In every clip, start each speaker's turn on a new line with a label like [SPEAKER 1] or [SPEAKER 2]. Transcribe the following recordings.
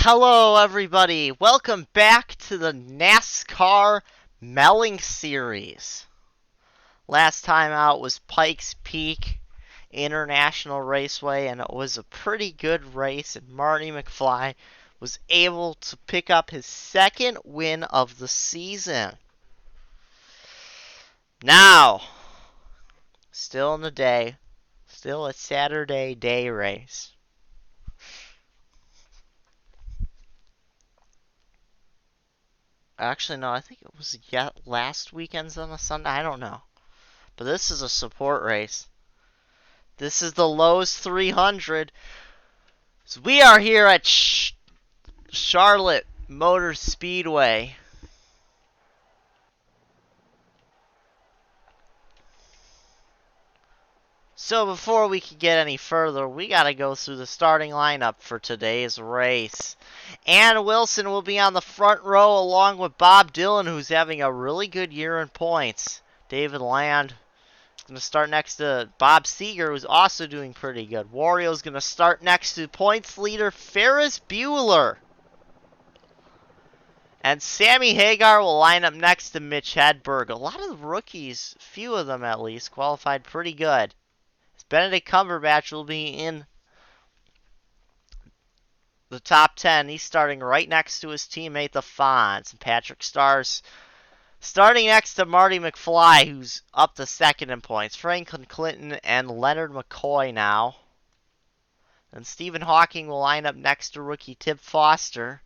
[SPEAKER 1] Hello everybody, welcome back to the NASCAR Melling series. Last time out was Pikes Peak International Raceway, and it was a pretty good race, and Marty McFly was able to pick up his second win of the season. Now, still in the day, still a Saturday day race. Actually, no, I think it was last weekend's on a Sunday. I don't know. But this is a support race. This is the Lowe's 300. So we are here at Charlotte Motor Speedway. So before we can get any further, we got to go through the starting lineup for today's race. Ann Wilson will be on the front row along with Bob Dylan, who's having a really good year in points. David Land is going to start next to Bob Seeger, who's also doing pretty good. Wario's going to start next to points leader Ferris Bueller. And Sammy Hagar will line up next to Mitch Hedberg. A lot of the rookies, few of them at least, qualified pretty good. Benedict Cumberbatch will be in the top 10. He's starting right next to his teammate, the Fonz. And Patrick Starr's starting next to Marty McFly, who's up to second in points. Franklin Clinton and Leonard McCoy now. And Stephen Hawking will line up next to rookie Tip Foster.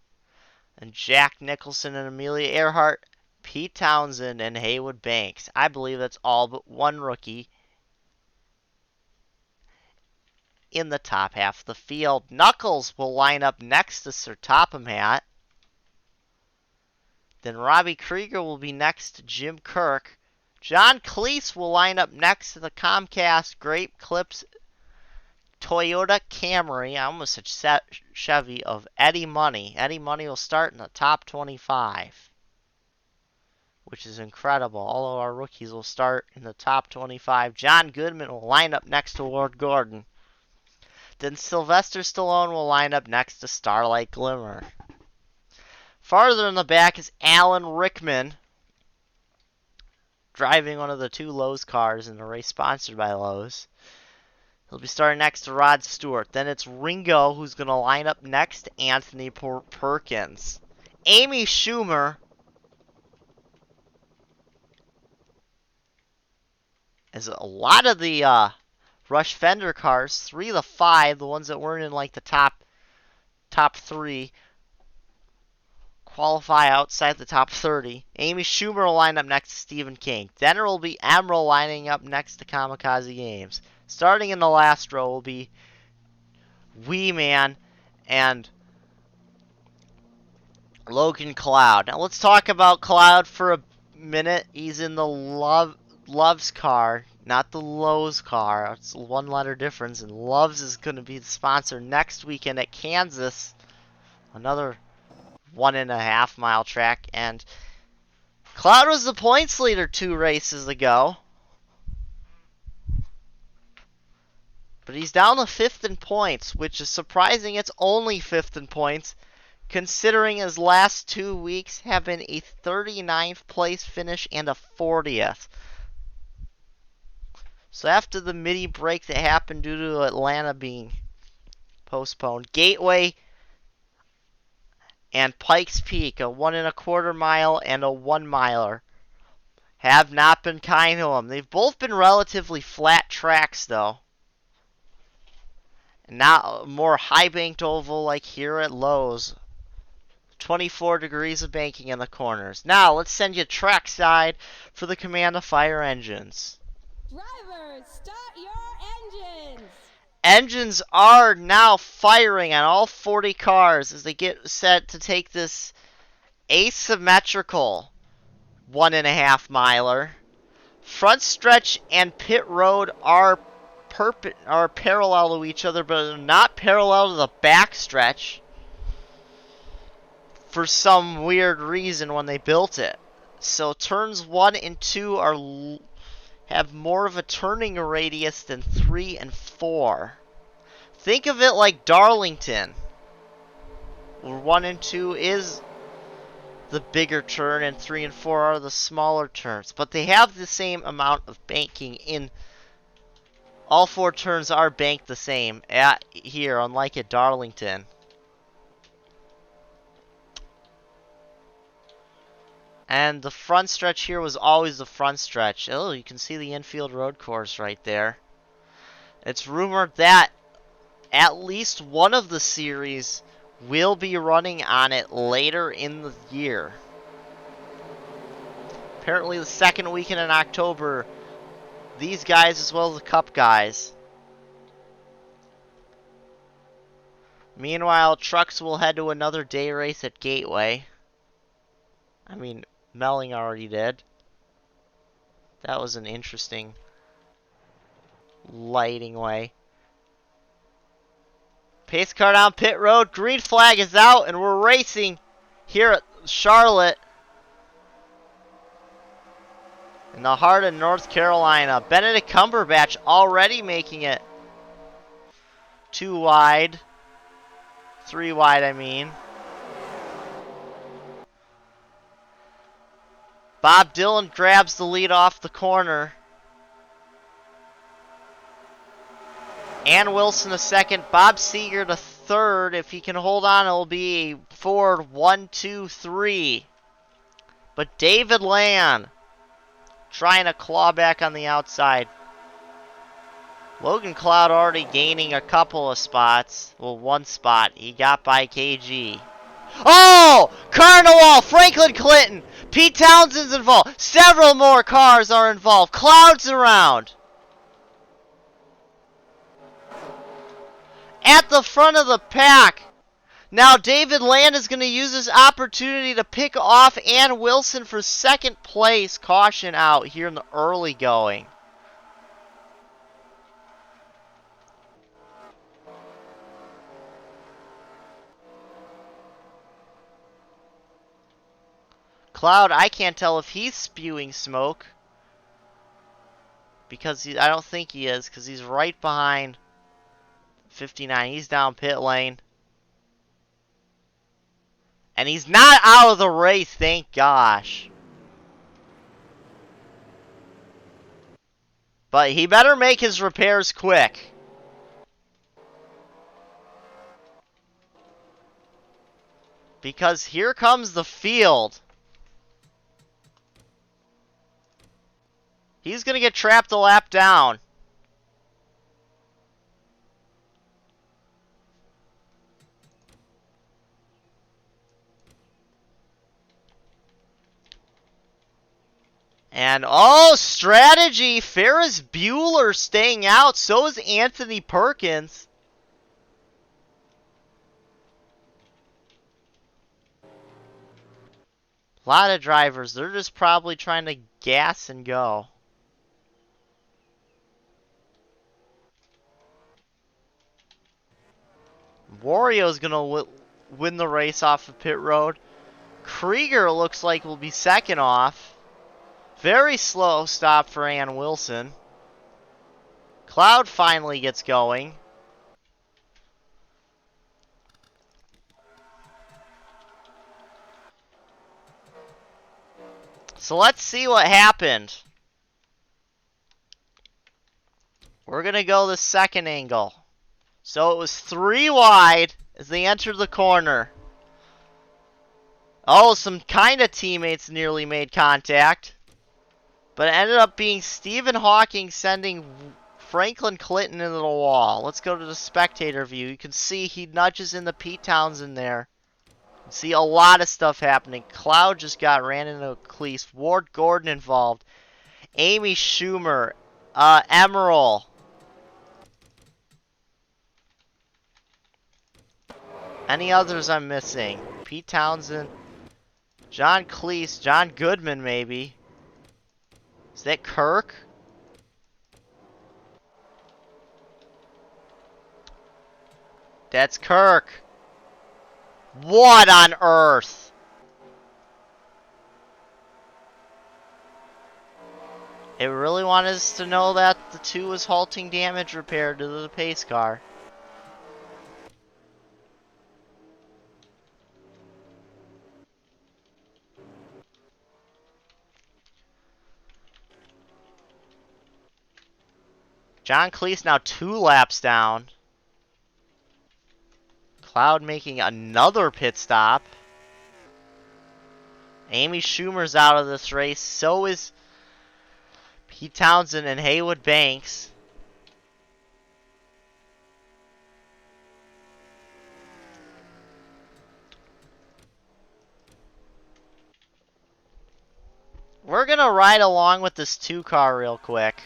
[SPEAKER 1] And Jack Nicholson and Amelia Earhart, Pete Townsend, and Haywood Banks. I believe that's all but one rookie in the top half of the field. Knuckles will line up next to Sir Topham Hatt. Then Robbie Krieger will be next to Jim Kirk. John Cleese will line up next to the Comcast Grape Clips Toyota Camry. I almost said Chevy of Eddie Money. Eddie Money will start in the top 25, which is incredible. All of our rookies will start in the top 25. John Goodman will line up next to Ward Gordon. Then Sylvester Stallone will line up next to Starlight Glimmer. Farther in the back is Alan Rickman, driving one of the two Lowe's cars in a race sponsored by Lowe's. He'll be starting next to Rod Stewart. Then it's Ringo, who's going to line up next to Anthony Perkins. Amy Schumer is a lot of the Rush Fender cars, 3 of the 5, the ones that weren't in like the top 3, qualify outside the top 30. Amy Schumer will line up next to Stephen King. Then there will be Emerald lining up next to Kamikaze Games. Starting in the last row will be Wee Man and Logan Cloud. Now let's talk about Cloud for a minute. He's in the Love's car, not the Lowe's car. It's a one-letter difference, and Love's is going to be the sponsor next weekend at Kansas. Another 1.5 mile track, and Cloud was the points leader 2 races ago. But he's down to 5th in points, which is surprising. It's only 5th in points, considering his last 2 weeks have been a 39th place finish and a 40th. So after the midi break that happened due to Atlanta being postponed, Gateway and Pikes Peak, a 1.25 mile and a 1 miler, have not been kind to him. They've both been relatively flat tracks though. Not more high banked oval like here at Lowe's. 24 degrees of banking in the corners. Now let's send you trackside for the command of fire engines.
[SPEAKER 2] Drivers, start your engines!
[SPEAKER 1] Engines are now firing on all 40 cars as they get set to take this asymmetrical 1.5 miler. Front stretch and pit road are parallel to each other, but not parallel to the back stretch for some weird reason when they built it. So turns 1 and 2 have more of a turning radius than 3 and 4. Think of it like Darlington. 1 and 2 is the bigger turn, and 3 and 4 are the smaller turns. But they have the same amount of banking in. All 4 turns are banked the same at here, unlike at Darlington. And the front stretch here was always the front stretch. Oh, you can see the infield road course right there. It's rumored that at least one of the series will be running on it later in the year. Apparently the second weekend in October, these guys as well as the Cup guys. Meanwhile, trucks will head to another day race at Gateway. I mean, Melling already did. That was an interesting lighting way. Pace car down pit road. Green flag is out, and we're racing here at Charlotte in the heart of North Carolina. Benedict Cumberbatch already making it 2 wide. 3 wide, I mean. Bob Dylan grabs the lead off the corner. Ann Wilson a second. Bob Seeger to third. If he can hold on, it'll be Ford 1, 2, 3. But David Land trying to claw back on the outside. Logan Cloud already gaining a couple of spots. Well, 1 spot. He got by KG. Oh! Carnival! Franklin Clinton! Pete Townsend's involved. Several more cars are involved. Cloud's around. At the front of the pack. Now David Land is going to use this opportunity to pick off Ann Wilson for second place. Caution out here in the early going. Cloud, I can't tell if he's spewing smoke. Because I don't think he is, because he's right behind 59. He's down pit lane. And he's not out of the race, thank gosh. But he better make his repairs quick. Because here comes the field. He's going to get trapped a lap down. And, oh, strategy. Ferris Bueller staying out. So is Anthony Perkins. A lot of drivers. They're just probably trying to gas and go. Wario's going to win the race off of pit road. Krieger looks like will be second off. Very slow stop for Ann Wilson. Cloud finally gets going. So let's see what happened. We're going to go the second angle. So it was 3 wide as they entered the corner. Oh, some kind of teammates nearly made contact. But it ended up being Stephen Hawking sending Franklin Clinton into the wall. Let's go to the spectator view. You can see he nudges in the Pete Townsend there. You can see a lot of stuff happening. Cloud just ran into a cleese. Ward Gordon involved. Amy Schumer. Emerald. Any others I'm missing? Pete Townsend. John Cleese. John Goodman, maybe. Is that Kirk? That's Kirk. What on earth? It really wanted us to know that the 2 was halting damage repair to the pace car. John Cleese now 2 laps down. Cloud making another pit stop. Amy Schumer's out of this race. So is Pete Townsend and Haywood Banks. We're going to ride along with this 2-car real quick.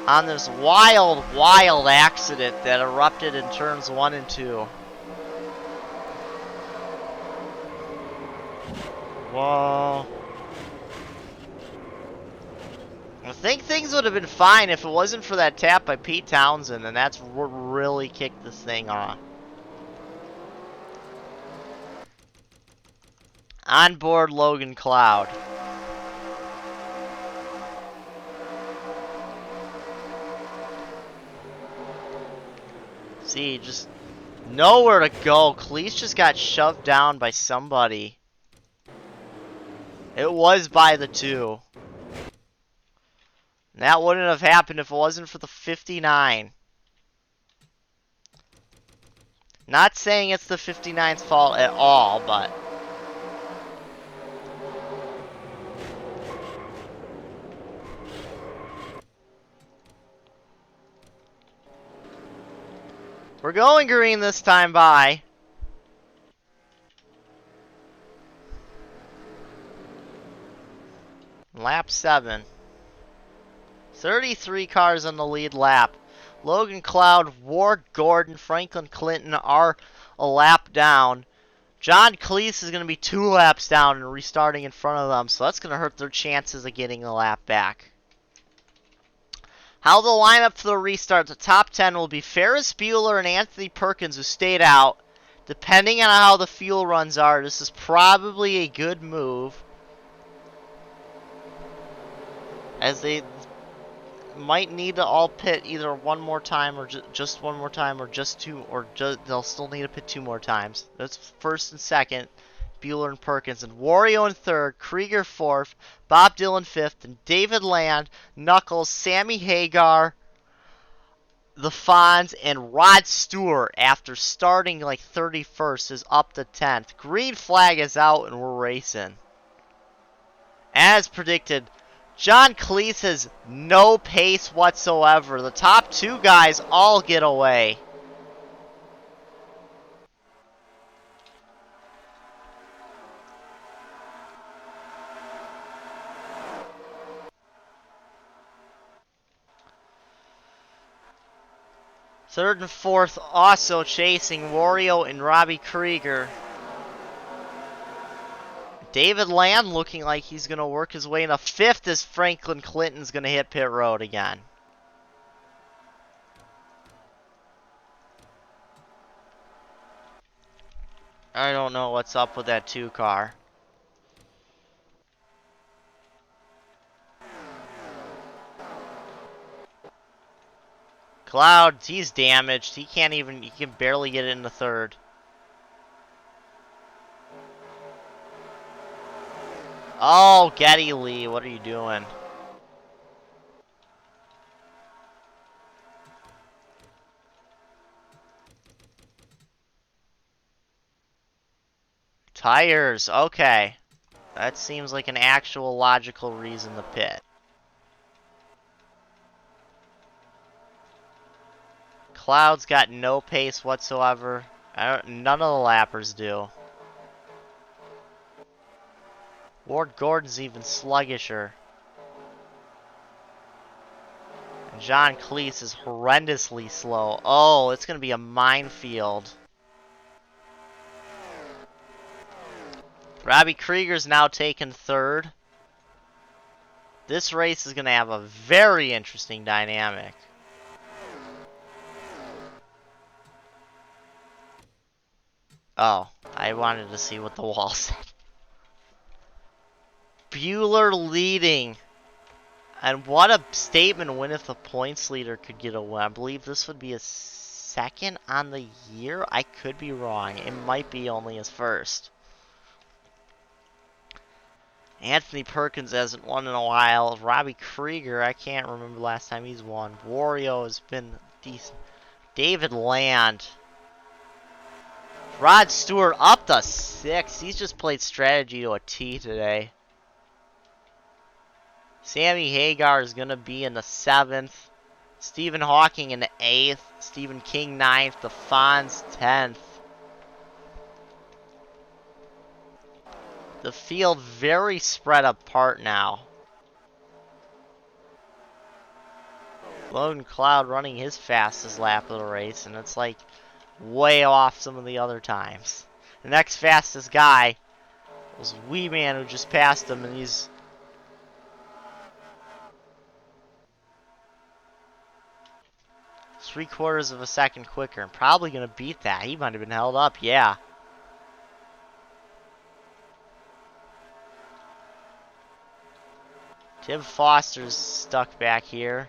[SPEAKER 1] On this wild, wild accident that erupted in turns 1 and 2. Whoa. I think things would have been fine if it wasn't for that tap by Pete Townsend, and that's what really kicked this thing off. On board Logan Cloud. See, just nowhere to go. Cleese just got shoved down by somebody. It was by the 2. And that wouldn't have happened if it wasn't for the 59. Not saying it's the 59's fault at all, but... We're going green this time by. Lap 7. 33 cars on the lead lap. Logan Cloud, Ward Gordon, Franklin Clinton are a lap down. John Cleese is going to be 2 laps down and restarting in front of them, so that's going to hurt their chances of getting the lap back. How they'll line up for the restart, the top 10 will be Ferris Bueller and Anthony Perkins, who stayed out. Depending on how the fuel runs are, this is probably a good move, as they might need to all pit either one more time or just one more time, or just 2, or they'll still need to pit 2 more times. That's first and second, Bueller and Perkins, and Wario in third, Krieger fourth, Bob Dylan fifth, and David Land, Knuckles, Sammy Hagar, the Fonz, and Rod Stewart, after starting like 31st, is up to 10th. Green flag is out and we're racing. As predicted, John Cleese has no pace whatsoever. The top 2 guys all get away. Third and fourth also chasing Wario and Robbie Krieger. David Land looking like he's going to work his way into 5th as Franklin Clinton's going to hit pit road again. I don't know what's up with that 2 car. Cloud, he's damaged. He can barely get into 3rd. Oh, Geddy Lee, what are you doing? Tires, okay. That seems like an actual logical reason to pit. Cloud's got no pace whatsoever. None of the lappers do. Ward Gordon's even sluggisher. And John Cleese is horrendously slow. Oh, it's going to be a minefield. Robbie Krieger's now taken 3rd. This race is going to have a very interesting dynamic. Oh, I wanted to see what the wall said. Bueller leading. And what a statement win if the points leader could get a win. I believe this would be his 2nd on the year. I could be wrong. It might be only his 1st. Anthony Perkins hasn't won in a while. Robbie Krieger, I can't remember the last time he's won. Wario has been decent. David Land. Rod Stewart up to 6. He's just played strategy to a T today. Sammy Hagar is going to be in the 7th. Stephen Hawking in the 8th. Stephen King 9th. The Fonz 10th. The field very spread apart now. Lone Cloud running his fastest lap of the race, and it's like way off some of the other times. The next fastest guy was Wee Man, who just passed him, and he's 3/4 of a second quicker, and probably going to beat that. He might have been held up, yeah. Tim Foster's stuck back here.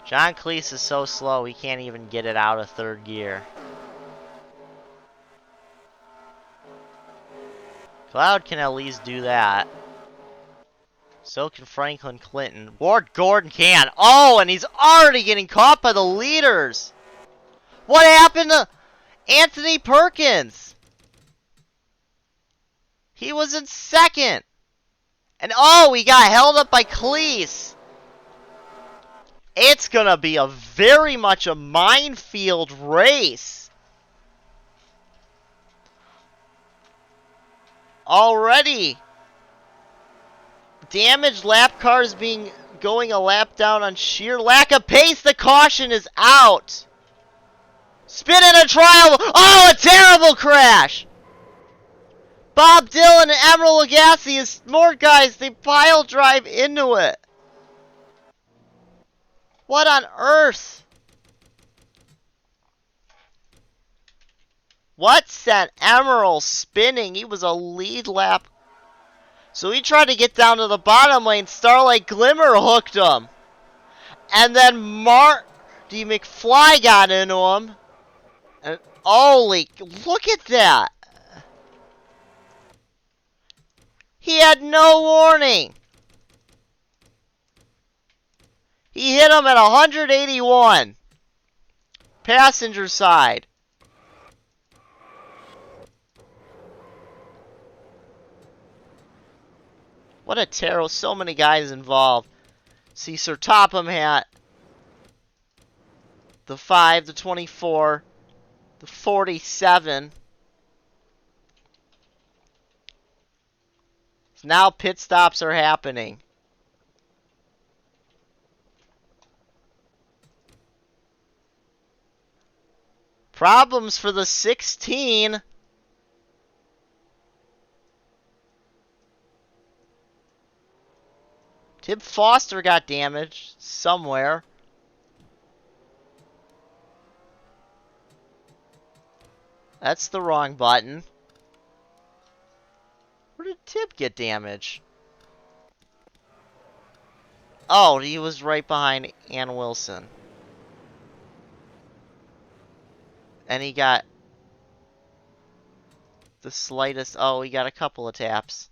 [SPEAKER 1] John Cleese is so slow he can't even get it out of 3rd gear. Cloud can at least do that. So can Franklin Clinton. Ward Gordon can. Oh, and he's already getting caught by the leaders. What happened to Anthony Perkins? He was in 2nd. And oh, he got held up by Cleese. It's going to be a very much a minefield race. Already. Damaged lap cars going a lap down on sheer lack of pace. The caution is out. Spin in a trial. Oh, a terrible crash. Bob Dylan and Emerald Lagasse is more guys. They pile drive into it. What on earth? What sent Emerald spinning? He was a lead lap. So he tried to get down to the bottom lane. Starlight Glimmer hooked him. And then Marty McFly got into him. And holy, look at that. He had no warning. He hit him at 181. Passenger side. What a terror. So many guys involved. See Sir Topham Hat. The 5, the 24, the 47. So now pit stops are happening. Problems for the 16. Tim Foster got damaged somewhere. That's the wrong button. Where did Tip get damaged? Oh, he was right behind Ann Wilson. And he got the slightest... Oh, he got a couple of taps.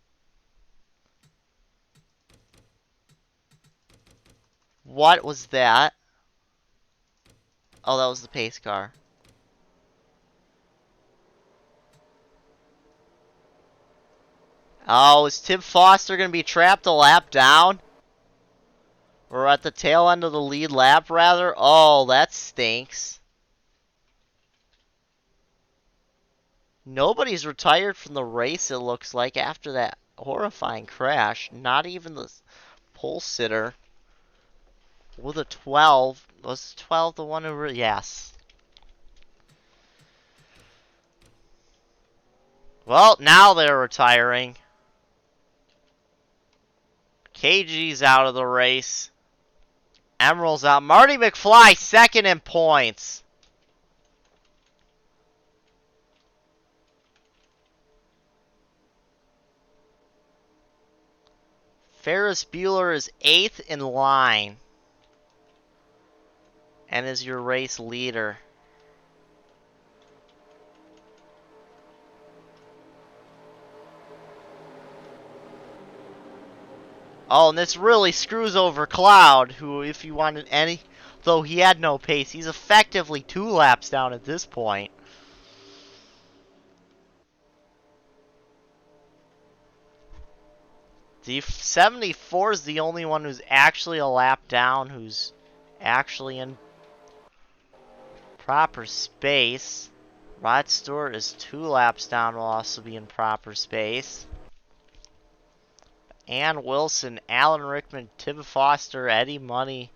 [SPEAKER 1] What was that? Oh, that was the pace car. Oh, is Tim Foster going to be trapped a lap down? Or at the tail end of the lead lap, rather? Oh, that stinks. Nobody's retired from the race, it looks like, after that horrifying crash. Not even the pole sitter. With a 12. Was 12 the one who... Yes. Well, now they're retiring. KG's out of the race. Emerald's out. Marty McFly second in points. Ferris Bueller is 8th in line. And is your race leader. Oh, and this really screws over Cloud, who, if you wanted any, though he had no pace, he's effectively 2 laps down at this point. The 74 is the only one who's actually a lap down, who's actually in proper space. Rod Stewart is 2 laps down, will also be in proper space. Ann Wilson, Alan Rickman, Tim Foster, Eddie Money,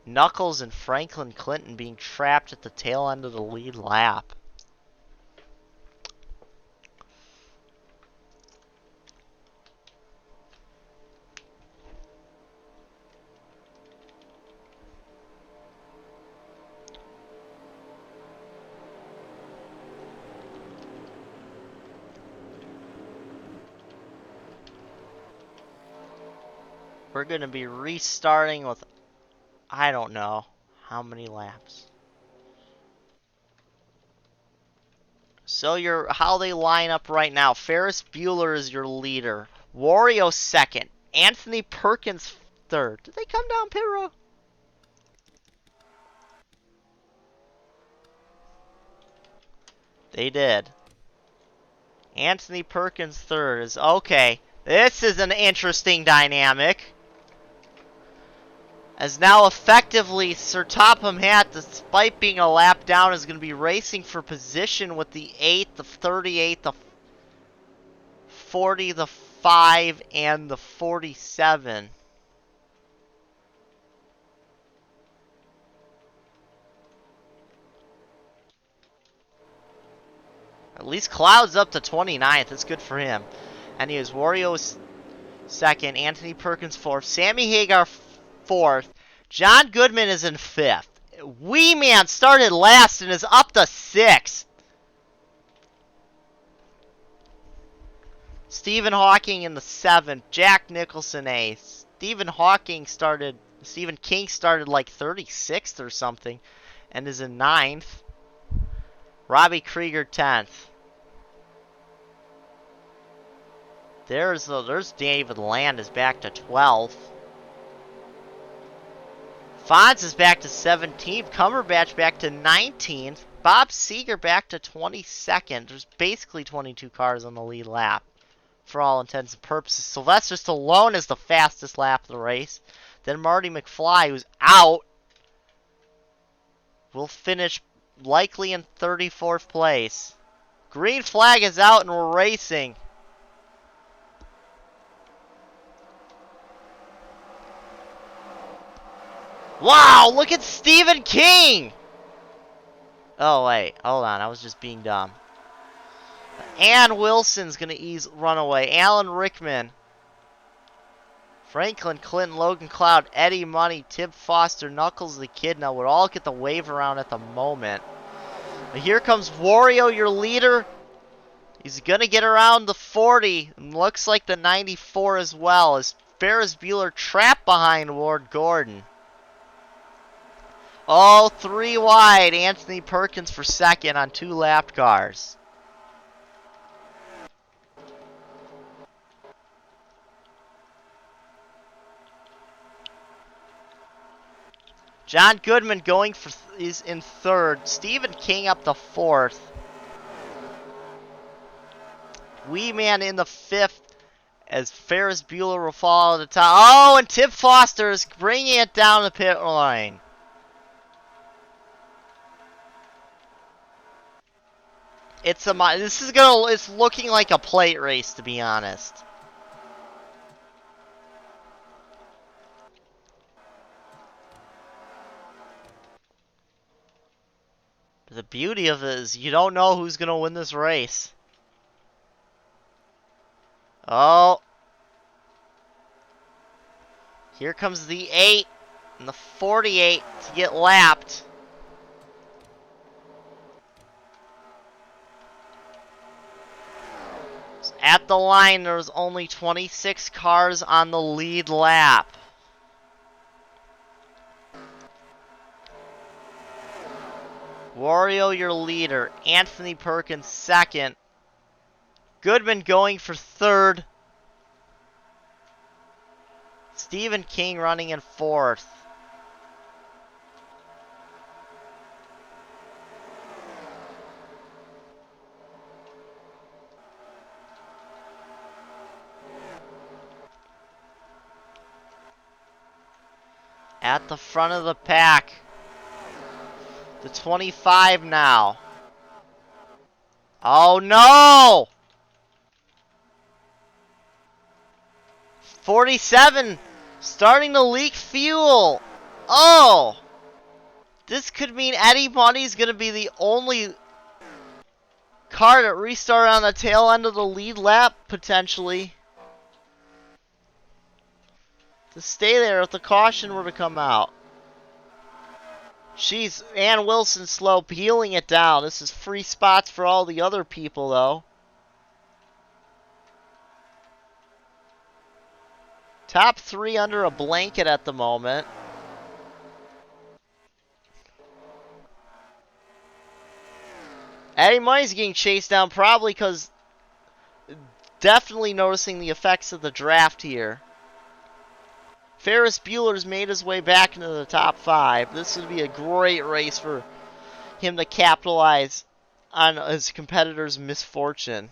[SPEAKER 1] Knuckles, and Franklin Clinton being trapped at the tail end of the lead lap. We're going to be restarting with, I don't know, how many laps. So how they line up right now. Ferris Bueller is your leader. Wario second. Anthony Perkins third. Did they come down pit road? They did. Anthony Perkins third is okay. This is an interesting dynamic. As now effectively Sir Topham Hatt, despite being a lap down, is going to be racing for position with the 8, the 38, the 40, the 5, and the 47. At least Cloud's up to 29th. That's good for him. And he was Wario's second, Anthony Perkins fourth, Sammy Hagar fourth, John Goodman is in fifth. Wee Man started last and is up to sixth. Stephen Hawking in the seventh, Jack Nicholson eighth. Stephen King started like 36th or something and is in ninth. Robbie Krieger 10th. There's David Land is back to 12th. Fonz is back to 17th. Cumberbatch back to 19th. Bob Seeger back to 22nd. There's basically 22 cars on the lead lap for all intents and purposes. Sylvester Stallone is the fastest lap of the race. Then Marty McFly, who's out, will finish likely in 34th place. Green flag is out and we're racing. Wow, look at Stephen King! Oh, wait, hold on, I was just being dumb. Ann Wilson's gonna run away. Alan Rickman. Franklin Clinton, Logan Cloud, Eddie Money, Tim Foster, Knuckles the Kid. Now would all get the wave around at the moment. But here comes Wario, your leader. He's gonna get around the 40. And looks like the 94 as well. As Ferris Bueller trapped behind Ward Gordon. Oh, 3 wide. Anthony Perkins for second on 2 lapped cars. John Goodman is in third. Stephen King up to fourth. Wee Man in the fifth as Ferris Bueller will fall at the top. Oh, and Tim Foster is bringing it down the pit line. It's looking like a plate race, to be honest. But the beauty of it is you don't know who's gonna win this race. Oh. Here comes the 8 and the 48 to get lapped. At the line, there's only 26 cars on the lead lap. Wario, your leader. Anthony Perkins, second. Goodman going for third. Stephen King running in fourth. At the front of the pack. The 25 now. Oh no! 47 starting to leak fuel. Oh! This could mean Eddie Money's going to be the only car to restart on the tail end of the lead lap, potentially. To stay there if the caution were to come out. Jeez, Ann Wilson slow peeling it down. This is free spots for all the other people, though. Top 3 under a blanket at the moment. Eddie Money's getting chased down probably because definitely noticing the effects of the draft here. Ferris Bueller's made his way back into the top 5. This would be a great race for him to capitalize on his competitor's misfortune.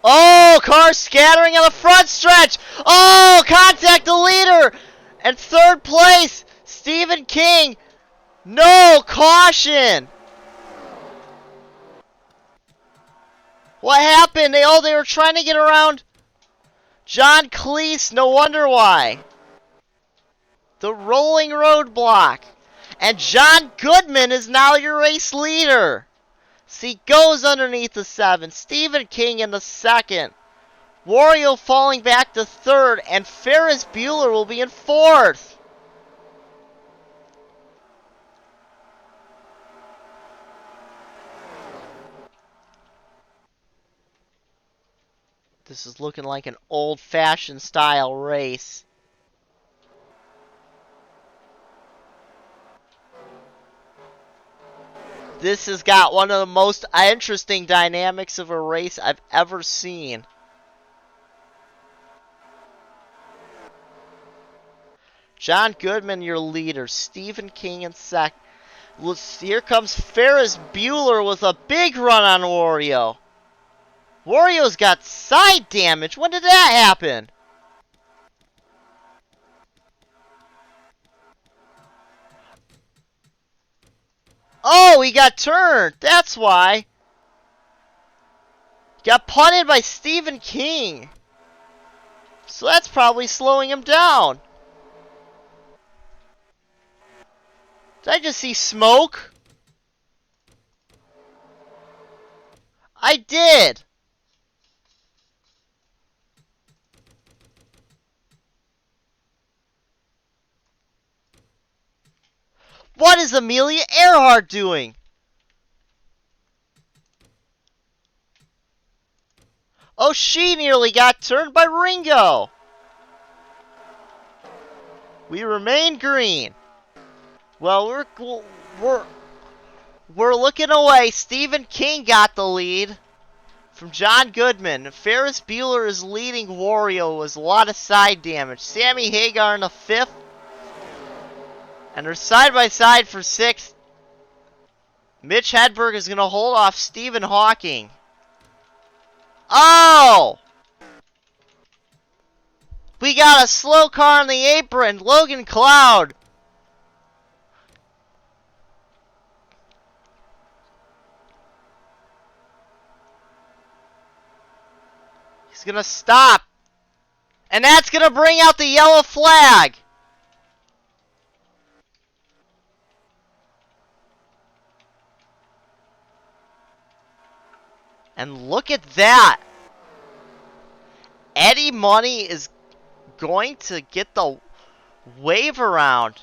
[SPEAKER 1] Oh, car scattering on the front stretch. Oh, contact the leader. And third place, Stephen King. No, caution. What happened? They were trying to get around John Cleese. No wonder why. The rolling roadblock. And John Goodman is now your race leader. See, goes underneath the 7. Stephen King in the 2nd. Wario falling back to 3rd. And Ferris Bueller will be in 4th. This is looking like an old-fashioned style race. This has got one of the most interesting dynamics of a race I've ever seen. John Goodman, your leader. Stephen King in 2nd. Here comes Ferris Bueller with a big run on Wario. Wario's got side damage. When did that happen? Oh, he got turned. That's why. Got punted by Stephen King. So that's probably slowing him down. Did I just see smoke? I did. What is Amelia Earhart doing? Oh, she nearly got turned by Ringo. We remain green. Well, we're looking away. Stephen King got the lead from John Goodman. Ferris Bueller is leading Wario with a lot of side damage. Sammy Hagar in the 5th. And they're side by side for 6th. Mitch Hedberg is going to hold off Stephen Hawking. Oh! We got a slow car on the apron. Logan Cloud. He's going to stop. And that's going to bring out the yellow flag. And look at that. Eddie Money is going to get the wave around.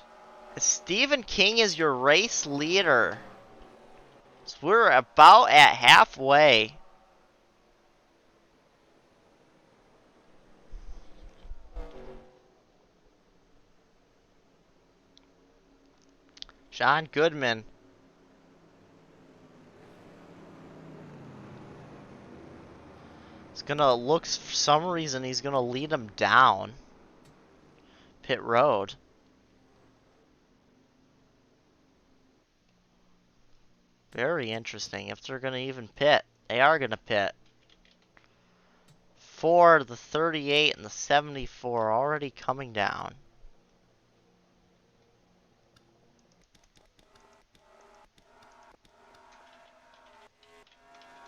[SPEAKER 1] Stephen King is your race leader. So we're about at halfway. John Goodman. He's gonna look, for some reason, he's gonna lead him down pit road. Very interesting. If they're gonna even pit, they are gonna pit. For the 38 and the 74 already coming down.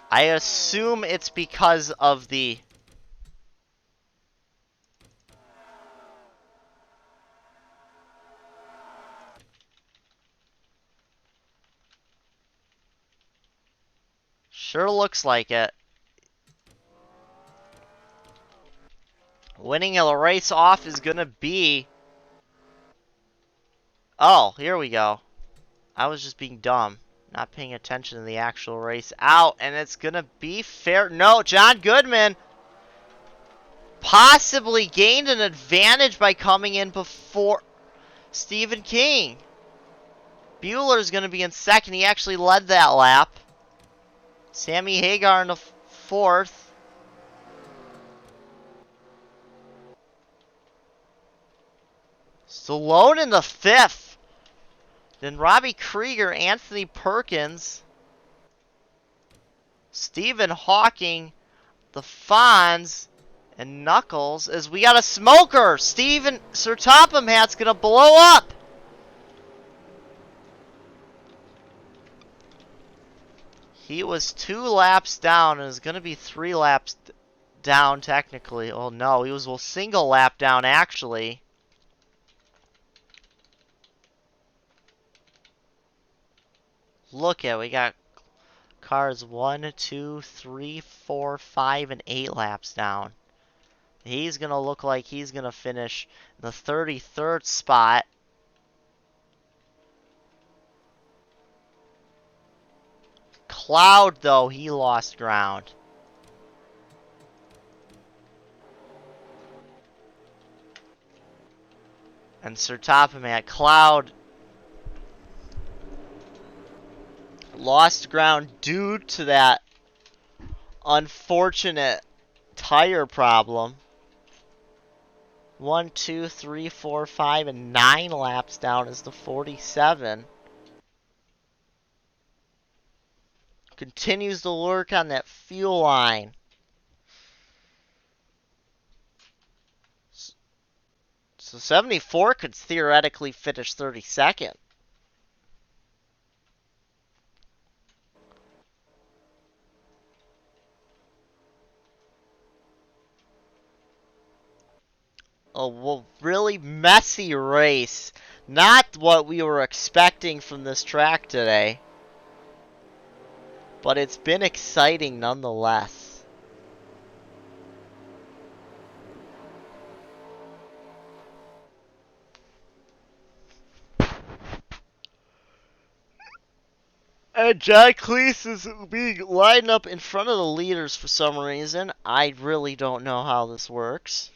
[SPEAKER 1] I assume it's because of the... Sure looks like it. Winning the race off is gonna be... Oh, here we go. I was just being dumb. Not paying attention to the actual race out. And it's gonna be fair. No, John Goodman possibly gained an advantage by coming in before Stephen King. Bueller's gonna be in second. He actually led that lap. Sammy Hagar in the fourth. Stallone in the fifth. Then Robbie Krieger, Anthony Perkins, Stephen Hawking, the Fonz, and Knuckles. As we got a smoker. Steven Sir Topham Hat's gonna blow up. He was 2 laps down and is gonna be 3 laps down technically. Oh no, he was a single lap down actually. Look at, we got cars 1, 2, 3, 4, 5, and 8 laps down. He's gonna look like he's gonna finish in the 33rd spot. Cloud, though, he lost ground. And Sir Topham Hat, Cloud lost ground due to that unfortunate tire problem. 1, 2, 3, 4, 5, and 9 laps down is the 47. Continues to work on that fuel line. So 74 could theoretically finish 32nd. A really messy race. Not what we were expecting from this track today. But it's been exciting nonetheless. And John Cleese is being lined up in front of the leaders for some reason. I really don't know how this works.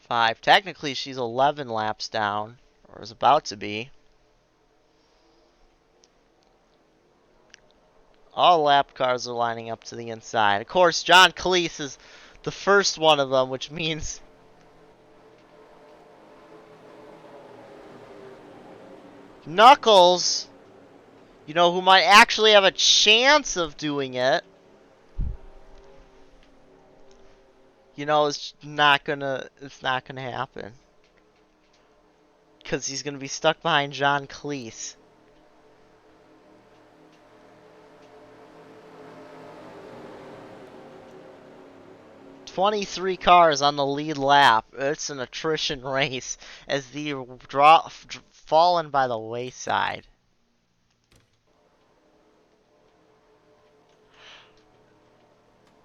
[SPEAKER 1] 5. Technically, she's 11 laps down, or is about to be. All lap cars are lining up to the inside. Of course, John Cleese is the first one of them, which means Knuckles, you know, who might actually have a chance of doing it, you know, it's not gonna happen. Because he's gonna be stuck behind John Cleese. "23 cars on the lead lap. It's an attrition race as the fallen by the wayside."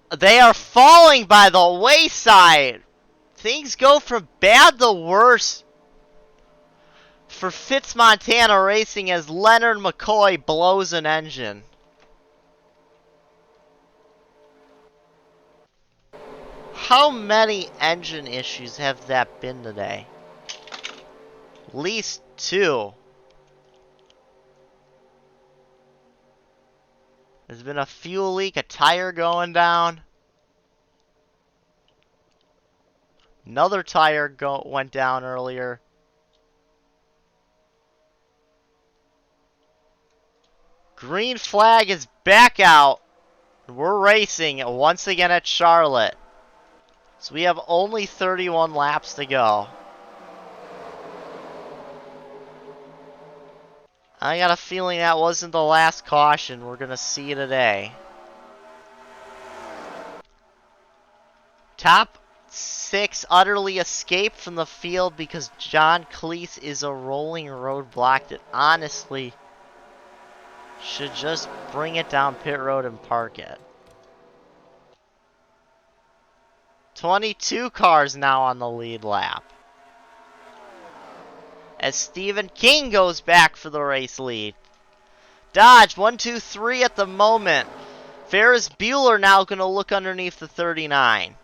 [SPEAKER 1] They are falling by the wayside. Things go from bad to worse for Fitzmontana Racing as Leonard McCoy blows an engine. How many engine issues have that been today? At least 2. There's been a fuel leak, a tire going down. Another tire went down earlier. Green flag is back out. We're racing once again at Charlotte. So we have only 31 laps to go. I got a feeling that wasn't the last caution we're going to see today. Top 6 utterly escaped from the field because John Cleese is a rolling roadblock that honestly should just bring it down pit road and park it. 22 cars now on the lead lap. As Stephen King goes back for the race lead. Dodge 1, 2, 3 at the moment. Ferris Bueller now going to look underneath the 39.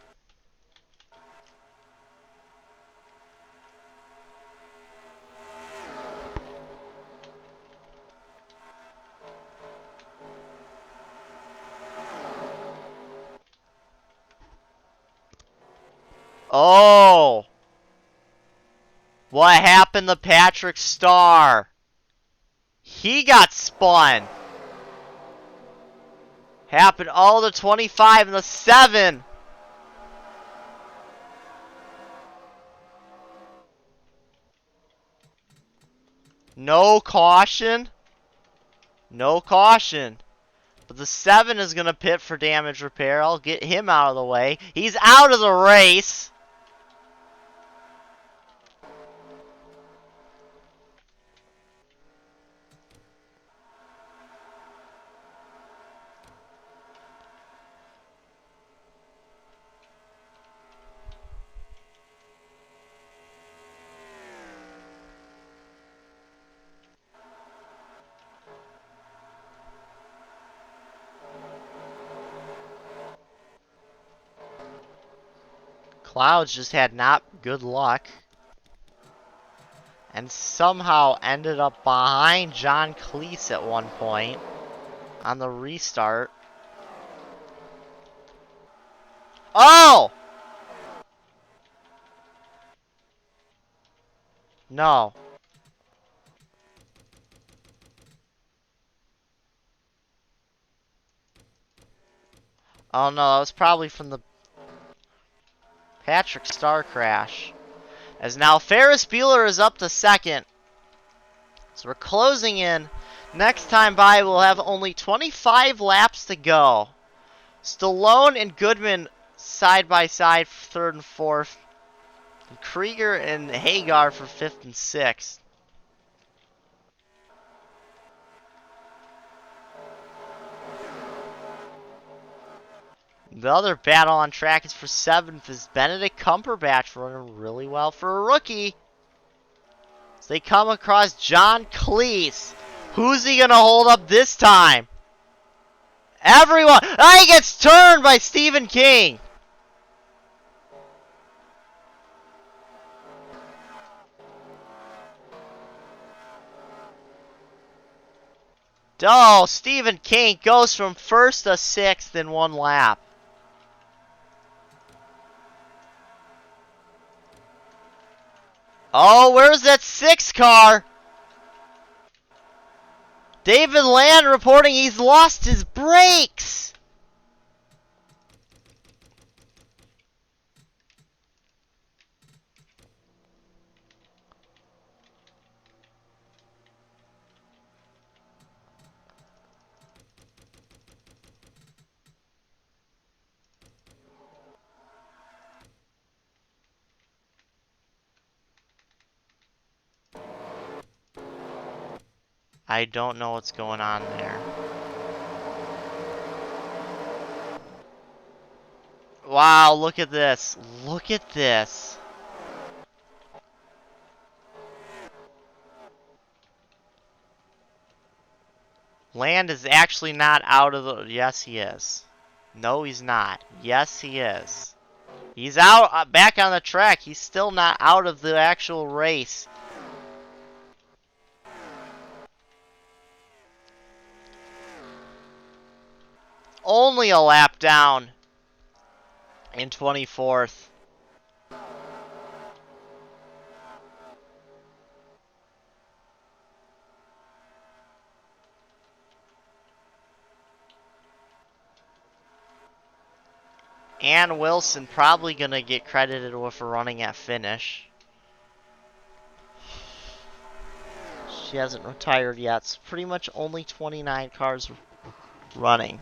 [SPEAKER 1] Oh! What happened to Patrick Starr? He got spun. Happened all the 25 and the 7. No caution. No caution. But the 7 is going to pit for damage repair. I'll get him out of the way. He's out of the race. Clouds just had not good luck. And somehow ended up behind John Cleese at one point on the restart. Oh! No. Oh no, that was probably from the Patrick Starr crash. As now Ferris Bueller is up to second. So we're closing in. Next time by, we'll have only 25 laps to go. Stallone and Goodman side by side for third and fourth. And Krieger and Hagar for fifth and sixth. The other battle on track is for seventh is Benedict Cumberbatch running really well for a rookie. As they come across John Cleese. Who's he going to hold up this time? Everyone! Oh, he gets turned by Stephen King. Oh, Stephen King goes from first to sixth in one lap. Oh, where's that 6 car? David Land reporting he's lost his brakes. I don't know what's going on there. Wow, look at this. Look at this. Land is actually not out of the... Yes, he is. No, he's not. Yes, he is. He's out, back on the track. He's still not out of the actual race. only a lap down in 24th. Ann Wilson probably going to get credited with running at finish. She hasn't retired yet. It's pretty much only 29 cars running.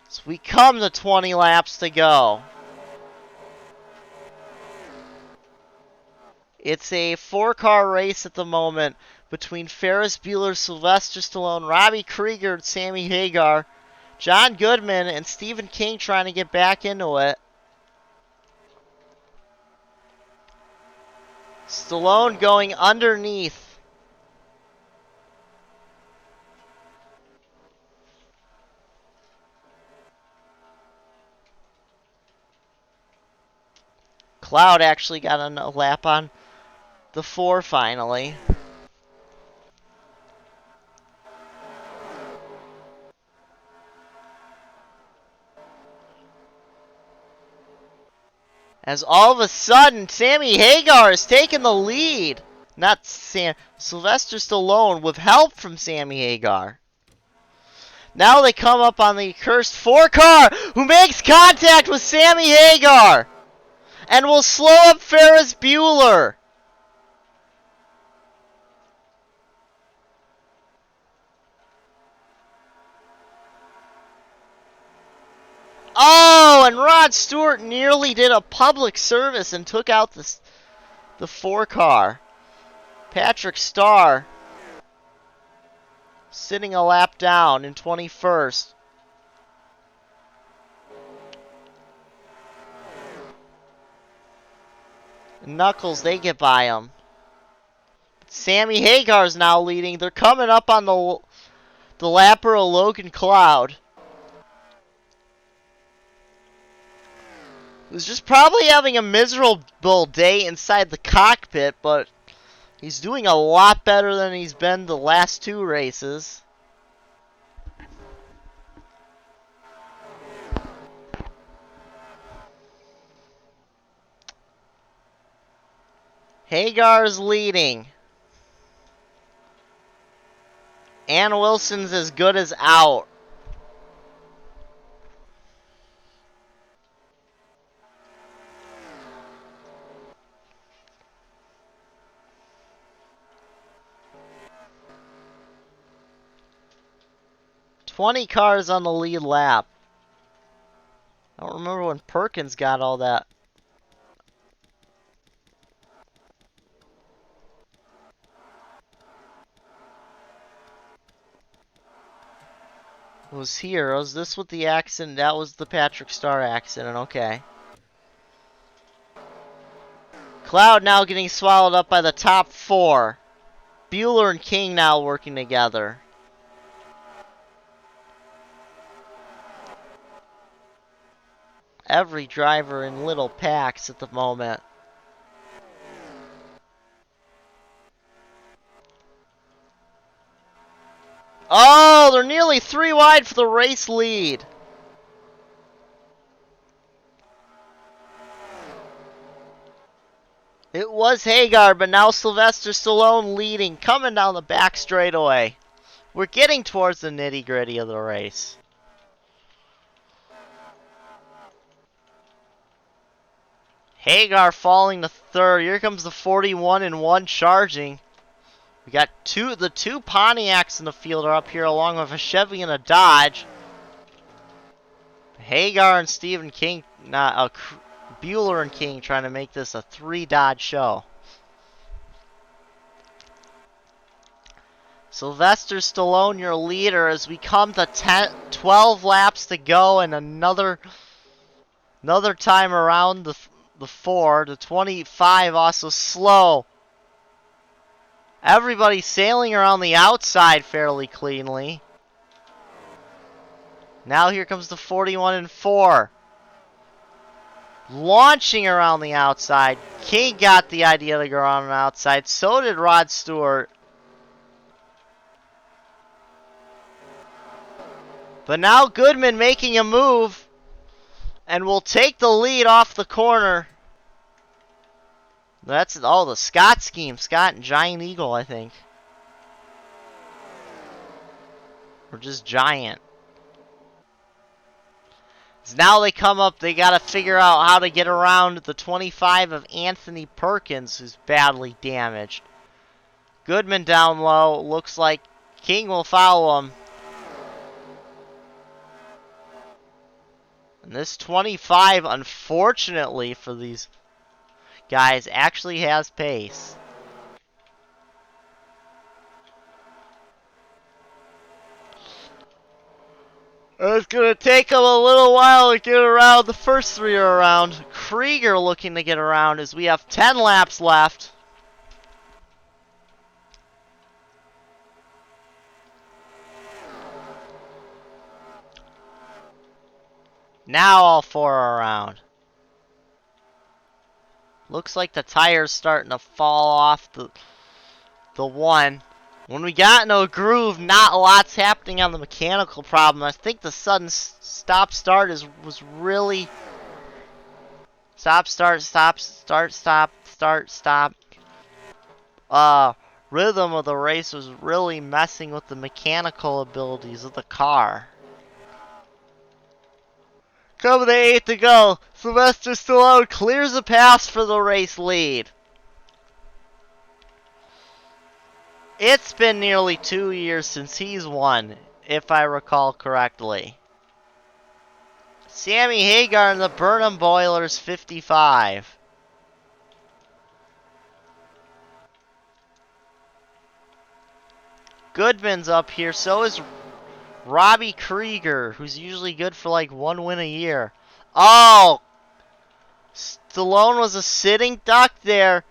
[SPEAKER 1] So we come to 20 laps to go. It's a 4-car race at the moment between Ferris Bueller, Sylvester Stallone, Robbie Krieger, and Sammy Hagar. John Goodman and Stephen King trying to get back into it. Stallone going underneath. Cloud actually got a lap on the 4 finally. As all of a sudden, Sammy Hagar is taking the lead. Not Sylvester Stallone with help from Sammy Hagar. Now they come up on the cursed 4-car who makes contact with Sammy Hagar and will slow up Ferris Bueller. Oh, and Rod Stewart nearly did a public service and took out the 4-car. Patrick Starr sitting a lap down in 21st. Knuckles, they get by him. Sammy Hagar's now leading. They're coming up on the lapper of Logan Cloud, who's just probably having a miserable day inside the cockpit, but he's doing a lot better than he's been the last 2 races. Hagar's leading. Ann Wilson's as good as out. "20 cars on the lead lap." I don't remember when Perkins got all that. Was here. Was this with the accident? That was the Patrick Starr accident. Okay. Cloud now getting swallowed up by the top 4. Bueller and King now working together. Every driver in little packs at the moment. Oh, they're nearly 3 wide for the race lead. It was Hagar, but now Sylvester Stallone leading, coming down the back straightaway. We're getting towards the nitty-gritty of the race. Hagar falling to 3rd. Here comes the 41 and 1 charging. We got the two Pontiacs in the field are up here, along with a Chevy and a Dodge. Hagar and Stephen King, Bueller and King trying to make this a 3 Dodge show. Sylvester Stallone, your leader, as we come to 12 laps to go, and another time around the 4. The 25 also slow. Everybody sailing around the outside fairly cleanly. Now here comes the 41 and 4. Launching around the outside. King got the idea to go around the outside. So did Rod Stewart. But now Goodman making a move and will take the lead off the corner. That's the Scott scheme. Scott and Giant Eagle, I think. Or just Giant. So now they come up, they got to figure out how to get around the 25 of Anthony Perkins, who's badly damaged. Goodman down low. Looks like King will follow him. And this 25, unfortunately for these guys, actually has pace. It's going to take him a little while to get around. The first three are around. Krieger looking to get around as we have 10 laps left. Now all four are around. Looks like the tire's starting to fall off the one. When we got into a groove, not a lot's happening on the mechanical problem. I think the sudden stop-start was really... Stop-start, stop-start, stop-start, stop. Rhythm of the race was really messing with the mechanical abilities of the car. Coming to 8 to go. Sylvester Stallone clears a pass for the race lead. It's been nearly 2 years since he's won, if I recall correctly. Sammy Hagar and the Burnham Boilers 55. Goodman's up here, so is Robbie Krieger, who's usually good for like 1 win a year. Oh! Stallone was a sitting duck there.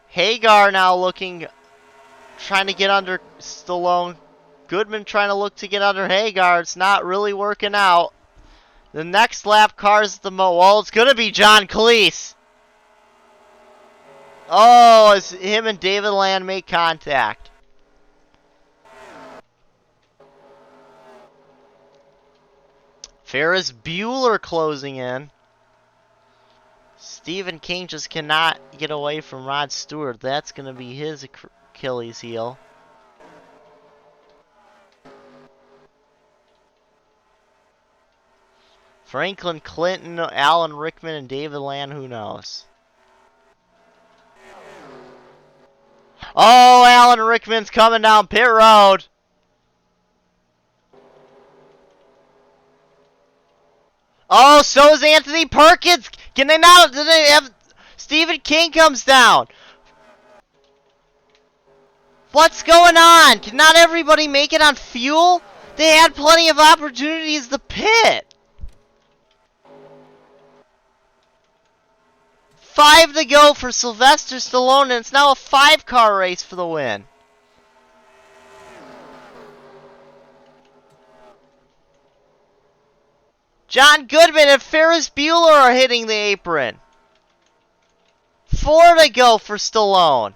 [SPEAKER 1] Hagar now trying to get under Stallone. Goodman trying to look to get under Hagar. It's not really working out. The next lap car's the well, it's going to be John Cleese. Oh, as him and David Land make contact. Ferris Bueller closing in. Stephen King just cannot get away from Rod Stewart. That's going to be his Achilles heel. Franklin Clinton, Alan Rickman, and David Land, who knows? Oh, Alan Rickman's coming down pit road. Oh, so is Anthony Perkins. Can they not? Do they have? Stephen King comes down. What's going on? Can not everybody make it on fuel? They had plenty of opportunities to pit. 5 to go for Sylvester Stallone, and it's now a 5-car race for the win. John Goodman and Ferris Bueller are hitting the apron. 4 to go for Stallone.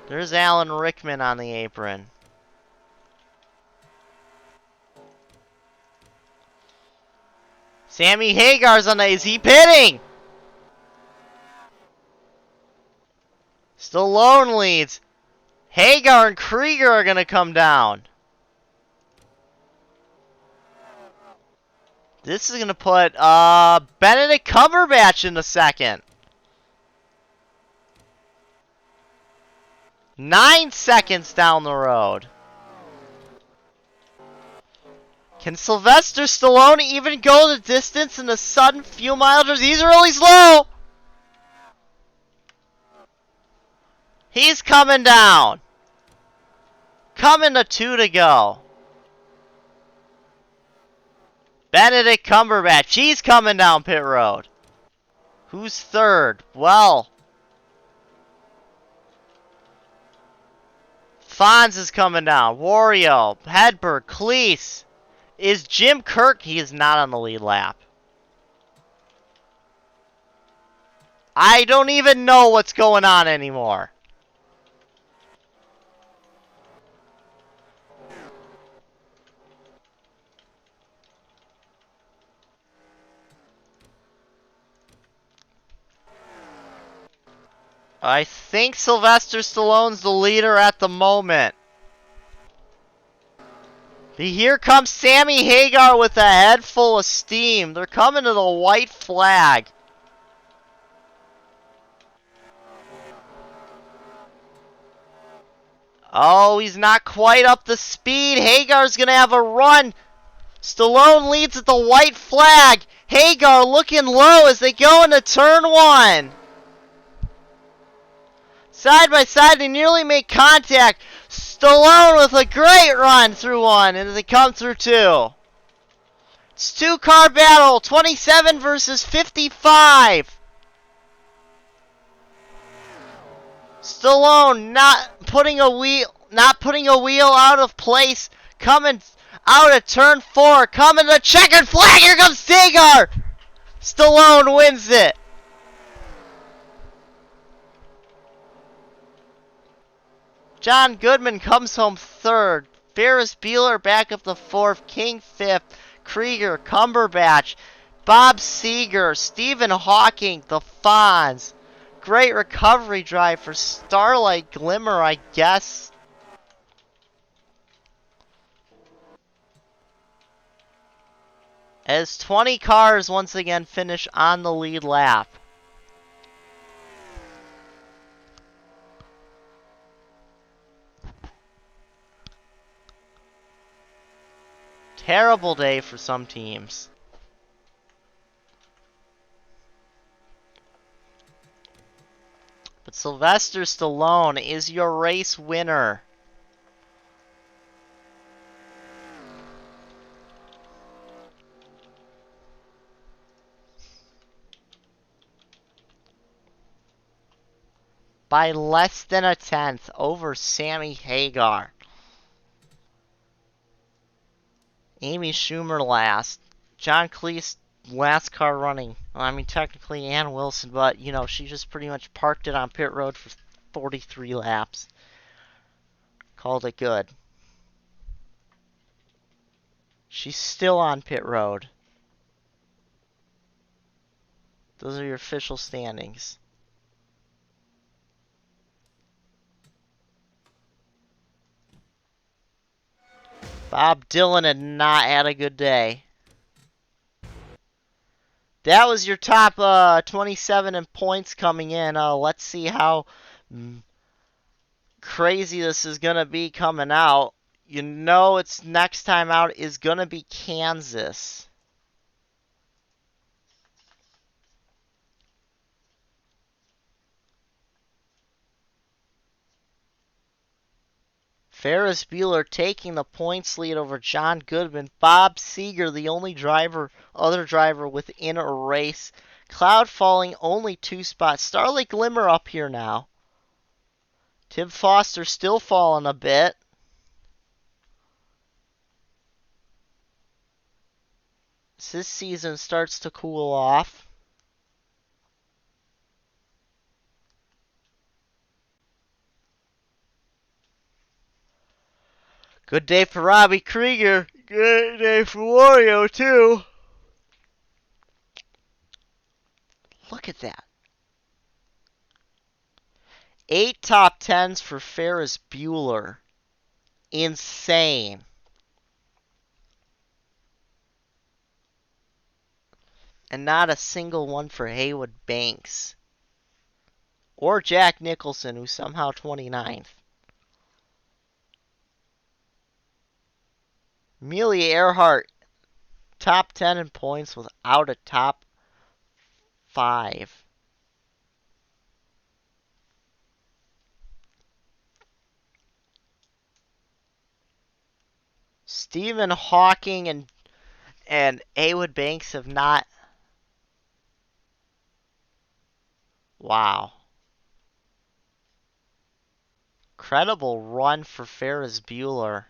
[SPEAKER 1] There's Alan Rickman on the apron. Sammy Hagar's on the... Is he pitting? Stallone leads. Hagar and Krieger are going to come down. This is going to put Benedict Cumberbatch in the second. 9 seconds down the road. Can Sylvester Stallone even go the distance in the sudden fuel mileage? He's really slow. He's coming down. Coming to 2 to go. Benedict Cumberbatch, he's coming down pit road. Who's third? Well, Fonz is coming down. Wario, Hedberg, Cleese. Is Jim Kirk? He is not on the lead lap. I don't even know what's going on anymore. I think Sylvester Stallone's the leader at the moment. Here comes Sammy Hagar with a head full of steam. They're coming to the white flag. Oh, he's not quite up the speed. Hagar's going to have a run. Stallone leads at the white flag. Hagar looking low as they go into turn one. Side by side, they nearly make contact. Stallone with a great run through one, and they come through two. It's two-car battle, 27 versus 55. Stallone not putting a wheel out of place, coming out of turn four, coming to checkered flag. Here comes Hagar. Stallone wins it. John Goodman comes home third. Ferris Bueller back up the fourth. King fifth. Krieger, Cumberbatch, Bob Seger, Stephen Hawking, the Fonz. Great recovery drive for Starlight Glimmer, I guess. As 20 cars once again finish on the lead lap. Terrible day for some teams. But Sylvester Stallone is your race winner. By less than a tenth over Sammy Hagar. Amy Schumer last. John Cleese last car running. Well, I mean, technically Ann Wilson, but, you know, she just pretty much parked it on pit road for 43 laps. Called it good. She's still on pit road. Those are your official standings. Bob Dylan had not had a good day. That was your top 27 in points coming in. Let's see how crazy this is going to be coming out. You know it's next time out is going to be Kansas. Ferris Bueller taking the points lead over John Goodman. Bob Seger, the only other driver within a race. Cloud falling only 2 spots. Starlight Glimmer up here now. Tim Foster still falling a bit. As this season starts to cool off. Good day for Robbie Krieger. Good day for Wario, too. Look at that. 8 top 10s for Ferris Bueller. Insane. And not a single one for Haywood Banks. Or Jack Nicholson, who's somehow 29th. Amelia Earhart, top 10 in points without a top 5. Stephen Hawking and Haywood Banks have not. Wow. Incredible run for Ferris Bueller,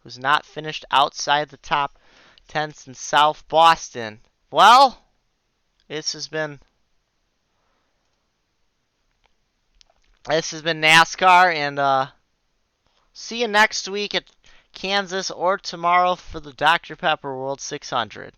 [SPEAKER 1] who's not finished outside the top 10 in South Boston. Well, This has been NASCAR, and see you next week at Kansas or tomorrow for the Dr. Pepper World 600.